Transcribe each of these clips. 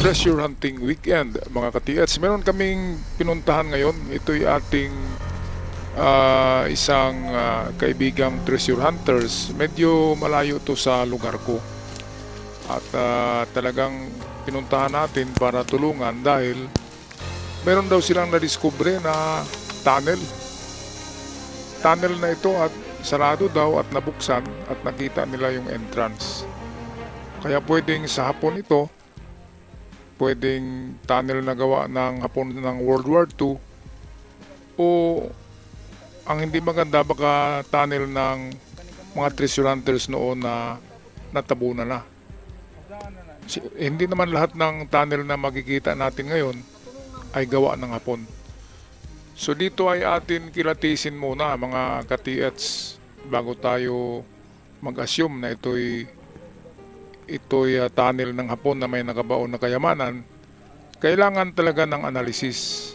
treasure hunting weekend, mga ka-TH. Meron kaming pinuntahan ngayon. Ito'y ating isang kaibigang treasure hunters. Medyo malayo to sa lugar ko. At talagang pinuntahan natin para tulungan dahil meron daw silang nadiskubre na tunnel. Tunnel na ito at sarado daw at nabuksan at nakita nila yung entrance. Kaya pwedeng sa hapon ito, pwedeng tunnel na gawa ng hapon ng World War II o ang hindi maganda baka tunnel ng mga treasure hunters noon na natabunan na. Hindi naman lahat ng tunnel na makikita natin ngayon ay gawa ng hapon. So dito ay atin kilatisin muna mga ka-TH bago tayo mag-assume na ito'y tunnel ng hapon na may nakabaon na kayamanan. Kailangan talaga ng analysis.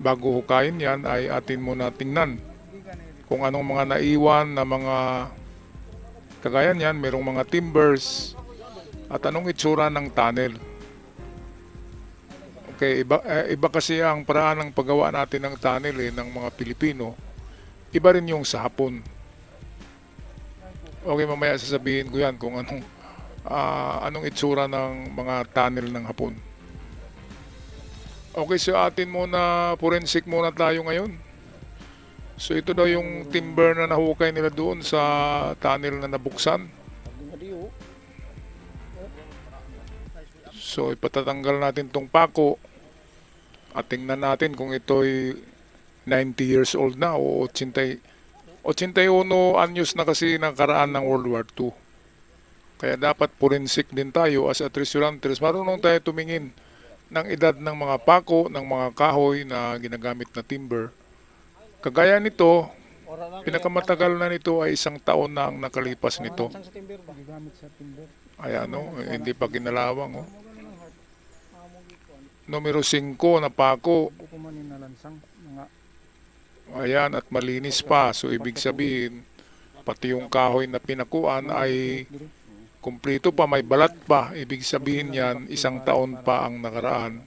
Bago hukayin yan ay atin muna tingnan kung anong mga naiwan na mga kagaya niyan, merong mga timbers at anong itsura ng tunnel. Okay, iba kasi ang paraan ng paggawa natin ng tunnel ng mga Pilipino. Iba rin yung sa hapon. Okay, mamaya sasabihin ko yan kung anong itsura ng mga tunnel ng hapon. Okay, so atin muna, forensic muna tayo ngayon. So ito daw yung timber na nahukay nila doon sa tunnel na nabuksan. So ipatatanggal natin tong pako at tingnan natin kung ito'y 90 years old na o 81 anyos na kasi nakaraan ng World War II. Kaya dapat forensic din tayo as a treasure hunters. Marunong tayo tumingin ng edad ng mga pako, ng mga kahoy na ginagamit na timber. Kagaya nito, pinakamatagal na nito ay 1 taon na ang nakalipas nito. Ayan, no? Hindi pa kinalawang. Oh. Numero 5 na pako. Ayan, at malinis pa. So, ibig sabihin, pati yung kahoy na pinakuan ay kumpleto pa, may balat pa. Ibig sabihin yan, 1 taon pa ang nakaraan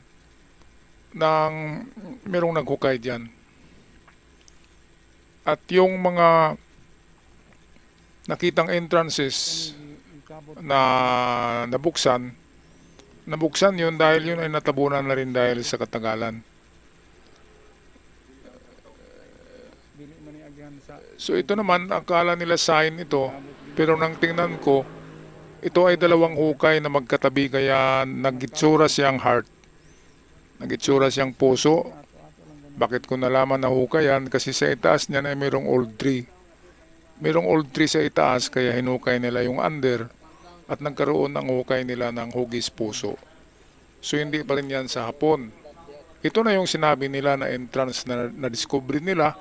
nang merong naghukay dyan. At yung mga nakitang entrances na nabuksan yun dahil yun ay natabunan na rin dahil sa katagalan. So ito naman, akala nila sign ito, pero nang tingnan ko, ito ay 2 hukay na magkatabi kaya nagitsura siyang heart. Nagitsura siyang puso. Bakit ko nalaman na hukay yan? Kasi sa itaas niyan ay mayroong old tree. Mayroong old tree sa itaas kaya hinukay nila yung under at nagkaroon ng hukay nila ng hugis puso. So hindi pa rin yan sa hapon. Ito na yung sinabi nila na entrance na na-discover nila.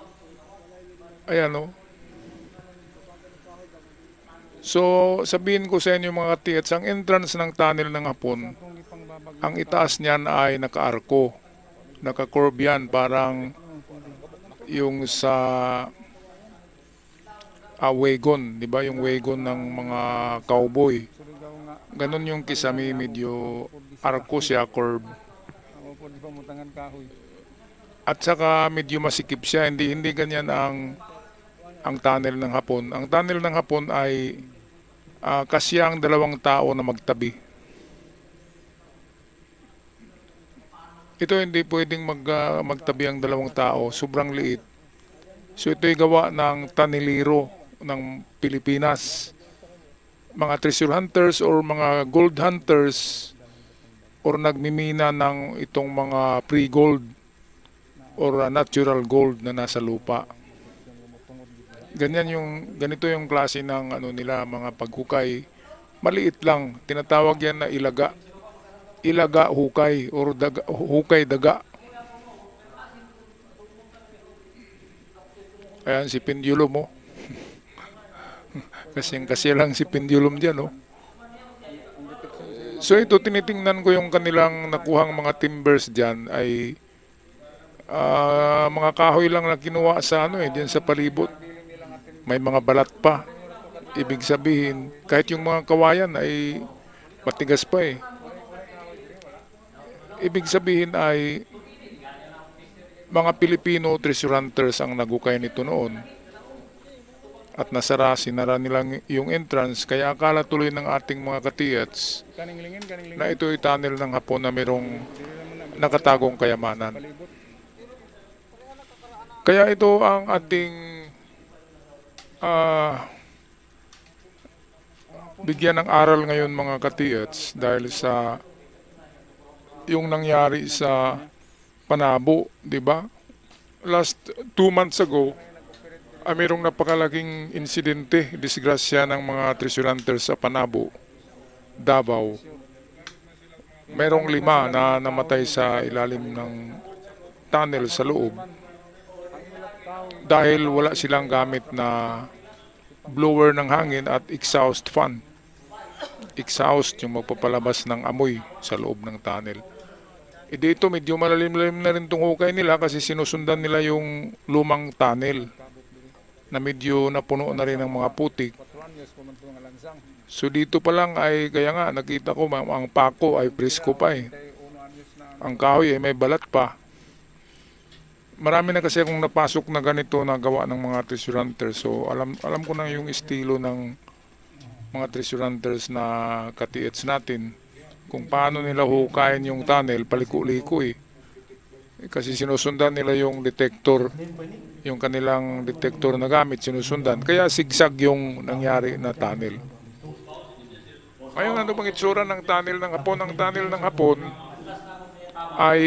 Ayan o. So sabihin ko sa inyo mga TH, ang entrance ng tunnel ng hapon, ang itaas niyan ay naka-arko. Naka-curve yan, parang yung sa wagon, di ba? Yung wagon ng mga cowboy. Ganon yung kisame, medyo arko siya, curve. At saka medyo masikip siya, hindi ganyan ang tunnel ng hapon. Ang tunnel ng hapon ay kasyang 2 tao na magtabi. Ito hindi pwedeng magtabi ang 2 tao, sobrang liit. So ito'y gawa ng taniliro ng Pilipinas. Mga treasure hunters or mga gold hunters or nagmimina ng itong mga pre-gold or natural gold na nasa lupa. Ganito yung klase ng nila, mga paghukay. Maliit lang, tinatawag yan na ilaga. Ilaga hukay or hukay daga. Ayan si pendulum mo. kasi lang si pendulum diyan, oh. So ito, tinitingnan ko yung kanilang nakuhang mga timbers diyan ay mga kahoy lang na kinuha sa diyan sa palibot. May mga balat pa. Ibig sabihin, kahit yung mga kawayan ay matigas pa eh. ibig sabihin ay mga Pilipino treasure hunters ang nagukay nito noon at sinara nilang yung entrance kaya akala tuloy ng ating mga katiyats na ito ay tunnel ng Hapon na mayroong nakatagong kayamanan. Kaya ito ang ating bigyan ng aral ngayon mga katiyats dahil sa yung nangyari sa Panabo, di ba? Last 2 months ago, mayroong napakalaking insidente, disgrasya ng mga treasure hunters sa Panabo, Davao. Merong 5 na namatay sa ilalim ng tunnel sa loob dahil wala silang gamit na blower ng hangin at exhaust fan. Exhaust yung magpapalabas ng amoy sa loob ng tunnel. Dito medyo malalim-lalim na rin itong hukay nila kasi sinusundan nila yung lumang tunnel na medyo napuno na rin ng mga putik. So dito pa lang ay kaya nga nakita ko ang pako ay presko pa eh. Ang kahoy ay may balat pa. Marami na kasi akong napasok na ganito na gawa ng mga treasure hunters. So alam ko na yung estilo ng mga treasure hunters na katiets natin. Kung paano nila hukayin yung tunnel, paliko-liko eh. Kasi sinusundan nila yung detector, yung kanilang detector na gamit, sinusundan. Kaya sigsag yung nangyari na tunnel. Ngayon, ano bang itsura ng tunnel ng Hapon? Ang tunnel ng Hapon ay,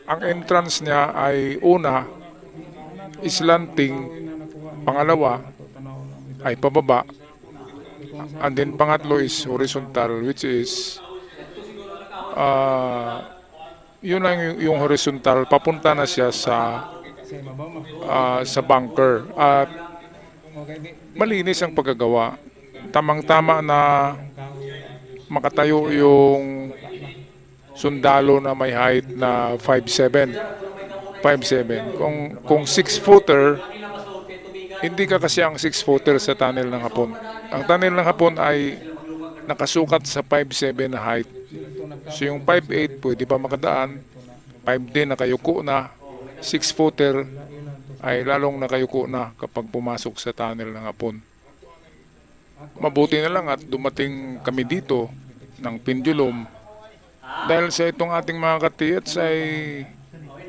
ang entrance niya ay una, slanting, pangalawa ay pababa, and then pangatlo is horizontal, which is yun lang yung horizontal, papunta na siya sa bunker at malinis ang pagkagawa. Tamang-tama na makatayo yung sundalo na may height na 5'7". Kung 6-footer, hindi ka kasi ang 6-footer sa tunnel ng Hapon. Ang tunnel ng Hapon ay nakasukat sa 5'7" na height. So yung 5'8" pwede pa makadaan, 5'10" nakayuko na, 6-footer ay lalong nakayuko na kapag pumasok sa tunnel ng Hapon. Mabuti na lang at dumating kami dito ng pendulum dahil sa itong ating mga katiyats ay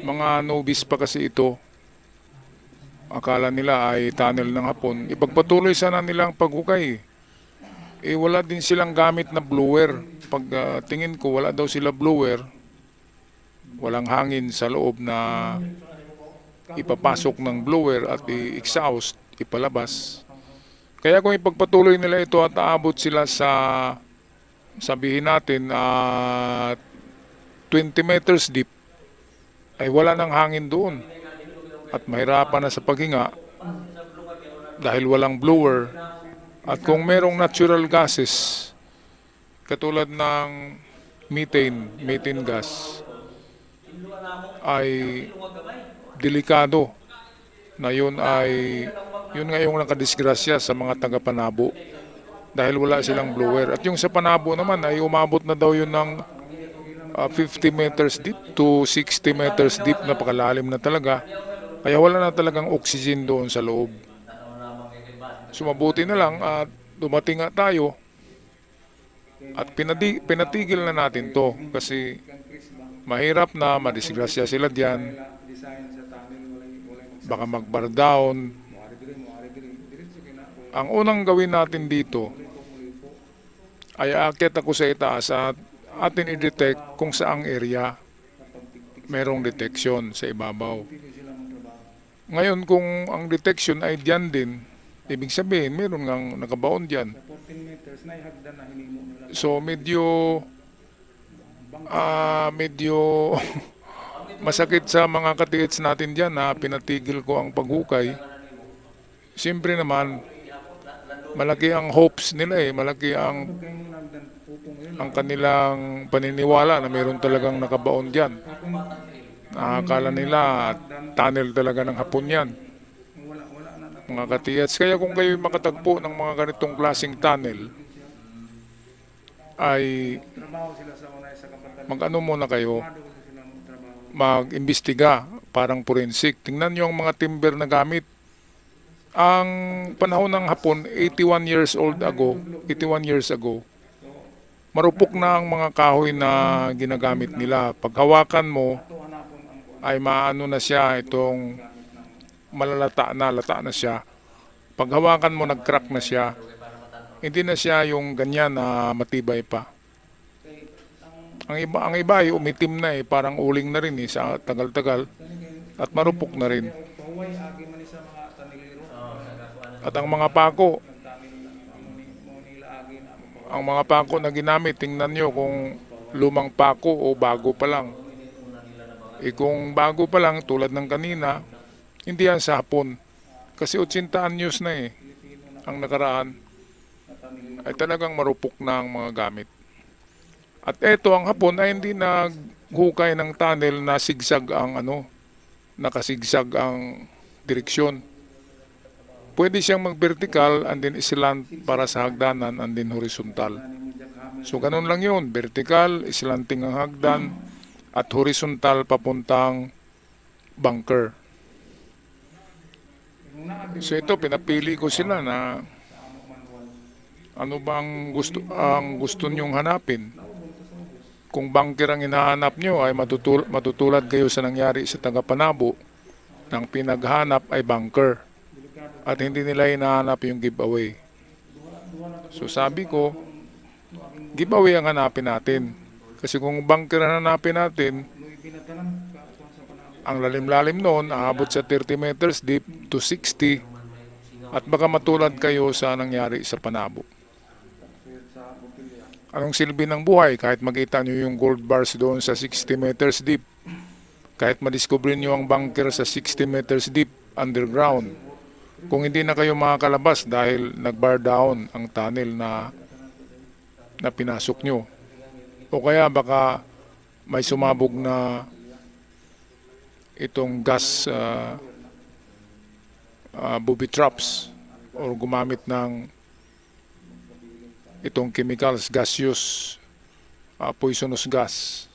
mga newbies pa kasi ito. Akala nila ay tunnel ng Hapon. Ipagpatuloy sana nilang paghukay. Wala din silang gamit na blower. Pag tingin ko, wala daw sila blower. Walang hangin sa loob na ipapasok ng blower at i-exhaust, ipalabas. Kaya kung ipagpatuloy nila ito at aabot sila sa, sabihin natin, 20 meters deep, ay wala nang hangin doon. At mahirapan na sa paghinga dahil walang blower. At kung merong natural gases, katulad ng methane gas, ay delikado na yun nga yung nakadisgrasya sa mga taga-Panabo dahil wala silang blower. At yung sa Panabo naman ay umabot na daw yun ng 50 meters deep to 60 meters deep, napakalalim na talaga. Kaya wala na talagang oxygen doon sa loob. Sumabuti na lang at dumating nga tayo at pinatigil na natin to kasi mahirap na madisgrasya sila diyan. Baka mag-bar down. Ang unang gawin natin dito ay aakyat ako sa itaas at atin i-detect kung saang area merong detection sa ibabaw. Ngayon kung ang detection ay diyan din, ibig sabihin meron ngang nakabaon diyan. So medyo masakit sa mga katiits natin diyan na pinatigil ko ang paghukay. Siyempre naman malaki ang hopes nila malaki ang kanilang paniniwala na meron talagang nakabaon diyan. Akala nila tunnel talaga ng Hapon yan, mga katiyats. Kaya kung kayo makatagpo ng mga ganitong klaseng tunnel, ay Trabaho sila sa una sa kapatid. mag-ano muna kayo, Kumado ko sila ng trabaho. mag-imbestiga, parang forensic. Tingnan nyo ang mga timber na gamit. Ang panahon ng Hapon, 81 years old ago, 81 years ago, marupok na ang mga kahoy na ginagamit nila. Pag hawakan mo, Ato hanapon ang kuan ay maano na siya, itong gamit ng lata na siya. Pag hawakan mo, nag-crack na siya. Hindi na siya yung ganyan na matibay pa. kay Ang iba ay umitim na parang uling na rin sa tagal-tagal at marupok na rin. pahuway agi man ni sa mga taniliro. At ang mga pako, Nagtanim mo nila agi na mo. ang mga pako na ginamit, tingnan nyo kung lumang pako o bago pa lang. Kung bago pa lang, tulad ng kanina, hindi yan sa Hapon. Kasi 80 anyos na ang nakaraan, ay talagang marupok na ang mga gamit. At eto, ang Hapon ay hindi naghukay ng tunnel na sigsag ang nakasigsag ang direksyon. Pwede siyang mag-vertical and then islant para sa hagdanan and then horizontal. So ganun lang yun, vertical, islanting ang hagdan at horizontal papuntang bunker. So ito, pinapili ko sila na ano bang ang gusto nyong hanapin. Kung bunker ang hinahanap nyo ay matutulad kayo sa nangyari sa taga-Panabo, nang pinaghanap ay bunker at hindi nila hinahanap yung giveaway. So sabi ko, giveaway ang hanapin natin. Kasi kung bunker ang hanapin natin, ang lalim-lalim noon, aabot sa 30 meters deep to 60 at baka matulad kayo sa nangyari sa Panabo. Anong silbi ng buhay kahit makita nyo yung gold bars doon sa 60 meters deep? Kahit madiscover nyo ang bunker sa 60 meters deep underground, kung hindi na kayo makakalabas dahil nag-bar down ang tunnel na pinasok nyo. O kaya baka may sumabog na itong gas booby traps or gumamit ng itong chemicals, gaseous, poisonous gas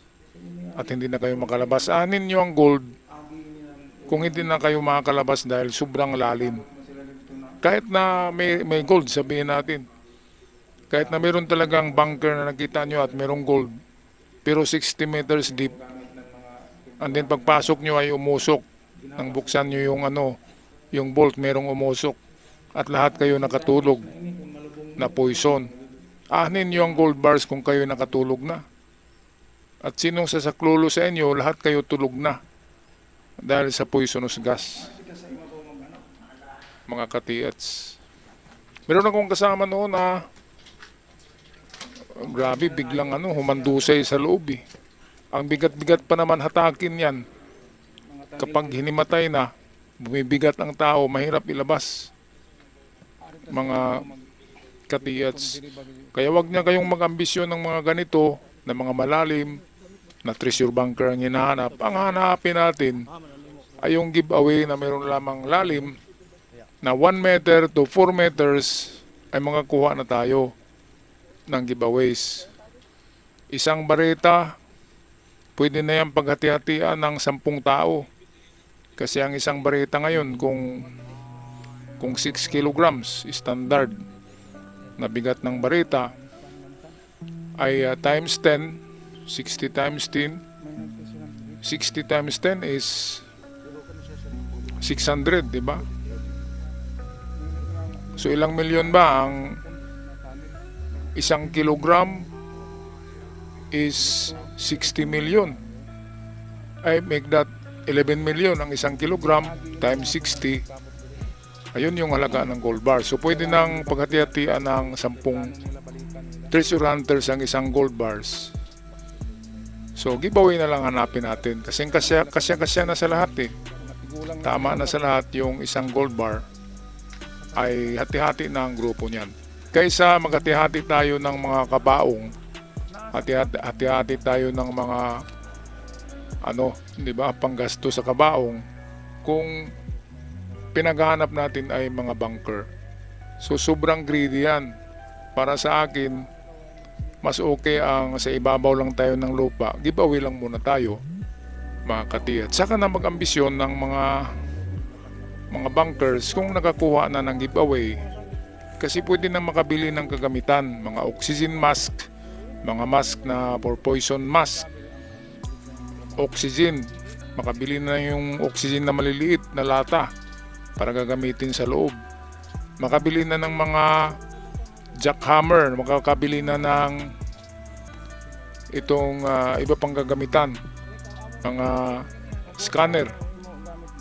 at hindi na kayo makalabas. Anin nyo ang gold kung hindi na kayo makakalabas dahil sobrang lalim. Kahit na may gold, sabihin natin. Kahit na meron talagang bunker na nakita nyo at merong gold, pero 60 meters deep, and then pagpasok nyo ay umusok, nang buksan nyo yung bolt, merong umusok, at lahat kayo nakatulog na poison. Anin nyo ang gold bars kung kayo nakatulog na. At sinong sasaklulo sa inyo, lahat kayo tulog na dahil sa poisonous gas. Mga katiats. Meron akong kasama noon na grabe, biglang humandusay sa loob Ang bigat-bigat pa naman hatakin yan. Kapag hinimatay na, bumibigat ang tao, mahirap ilabas. Mga katiats. Kaya wag niya kayong mag-ambisyon ng mga ganito, na mga malalim, na treasure bunker ang hinahanap. Ang hanapin natin ay yung giveaway na meron lamang lalim na 1 meter to 4 meters ay makakuha na tayo ng giveaways. Isang bareta, pwede na yan paghati-hatian ng 10 tao. Kasi ang isang bareta ngayon, kung 6 kilograms, standard na bigat ng bareta, ay times 10, 60 times 10, 60 times 10 is 600, di ba? So ilang milyon ba ang isang kilogram is 60 million. I make that 11 million ang isang kilogram times 60. Ayun yung halaga ng gold bar. So pwede nang paghati-hatian ng 10 treasure hunters ang isang gold bars. So giveaway na lang hanapin natin. Kasi kasya na sa lahat Tama na sa lahat yung isang gold bar ay hati-hati na ang grupo niyan. Kaysa maghati-hati tayo ng mga kabaong, hati-hati tayo ng mga di ba, panggasto sa kabaong, kung pinaghahanap natin ay mga bunker. So sobrang greedy yan. Para sa akin, mas okay ang sa ibabaw lang tayo ng lupa, giveaway lang muna tayo mga katiyat. Saka na mag-ambisyon ng mga bankers kung nakakuha na ng giveaway, kasi pwede na makabili ng kagamitan, mga oxygen mask, mga mask na for poison mask, oxygen, makabili na yung oxygen na maliliit na lata para gagamitin sa loob, makabili na ng mga jackhammer, makakabili na ng itong iba pang gagamitan, mga scanner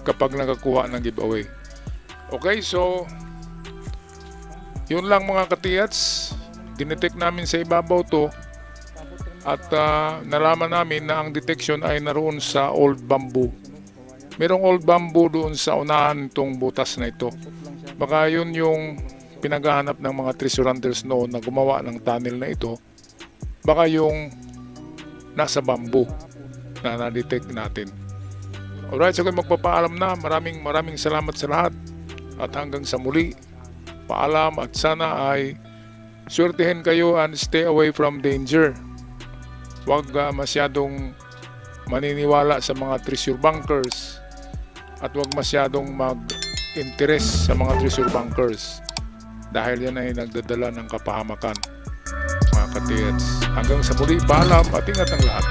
kapag nakakuha ng giveaway. Okay, so yun lang mga katiyats, dinetect namin sa ibabaw to at nalaman namin na ang detection ay naroon sa old bamboo. Merong old bamboo doon sa unahan itong butas na ito. Baka yun yung pinaghahanap ng mga treasure hunters noon na gumawa ng tunnel na ito. Baka yung nasa bamboo na na-detect natin. Alright, so kung magpapaalam na, maraming salamat sa lahat at hanggang sa muli. Paalam at sana ay swertihin kayo and stay away from danger. Huwag masyadong maniniwala sa mga treasure bunkers at huwag masyadong mag-interest sa mga treasure bunkers dahil yan ay nagdadala ng kapahamakan mga katiyats. Hanggang sa muli, paalam at ingat ang lahat.